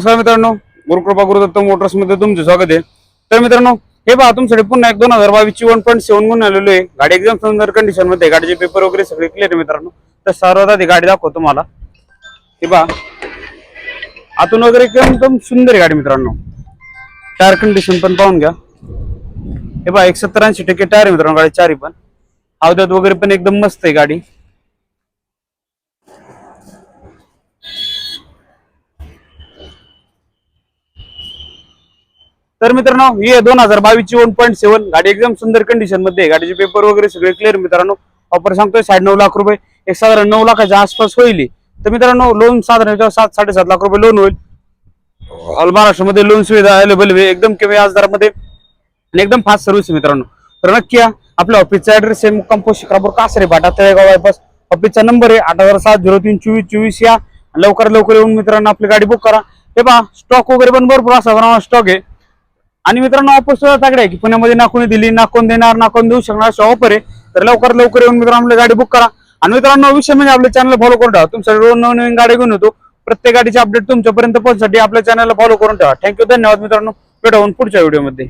नमस्कार मित्रांनो, गुरुकृपा गुरुदत्त मोटर्स मध्ये तुमचे स्वागत आहे। तर मित्रांनो, हे पहा तुमच्याकडे पुन्हा एक 2022 ची 1.7 म्हणून आलेलो आहे। गाडी एकदम सुंदर कंडिशन मध्ये, गाडीचे पेपर वगैरे सगळे क्लिअर आहे मित्रांनो। तर सर्वात आधी गाडी दाखवतो तुम्हाला। हे पहा आतून वगैरे एकदम सुंदर आहे गाडी मित्रांनो। टायर कंडिशन पण पाहून घ्या। हे पहा 70-80% टायर आहे मित्रांनो गाडी चारी पण। अवधात वगैरे पण एकदम मस्त आहे गाडी। तर मित्रांनो, ही 2022 ची 1.7 गाडी एकदम सुंदर कंडिशन मध्ये आहे। गाडीचे पेपर वगैरे सगळे क्लिअर मित्रांनो। ऑफर सांगतोय 9.5 लाख रुपये, एक साधारण 9 लाखाच्या आसपास होईल। तर मित्रांनो, लोन साधारण 7-7.5 लाख रुपये लोन होईल। ऑल महाराष्ट्रामध्ये लोन सुविधा अवेलेबल आहे, एकदम कमी व्याजदरामध्ये आणि एकदम फास्ट सर्व्हिस मित्रांनो। तर नक्की या। आपल्या ऑफिसचा ऍड्रेस आहे मुक्काम पोस्ट शिक्रापूर कासरे फाटा तळेगाव बायपास। ऑफिसचा नंबर आहे 807032424। या लवकर येऊन मित्रांनो आपली गाडी बुक करा। हे पहा स्टॉक वगैरे पण भरपूर असा स्टॉक आहे। आणि मित्रांनो, ऑफर सुद्धा तगडे आहे की पुण्यामध्ये ना कोणी दिली, ना कोण देणार, ना कोण देऊ शकणार अशी ऑफर आहे। तर लवकर येऊन मित्रांनो आपली गाडी बुक करा। आणि मित्रांनो, विषय म्हणजे आपल्या चॅनल फॉलो करून ठेवा। तुमच्याकडे रोज नवीन गाडी घेऊन येतो। प्रत्येक गाडीचे अपडेट तुमच्यापर्यंत पोहोचण्यासाठी आपल्या चॅनलला फॉलो करून ठेवा। थँक्यू, धन्यवाद मित्रांनो। भेटू पुढच्या व्हिडिओमध्ये।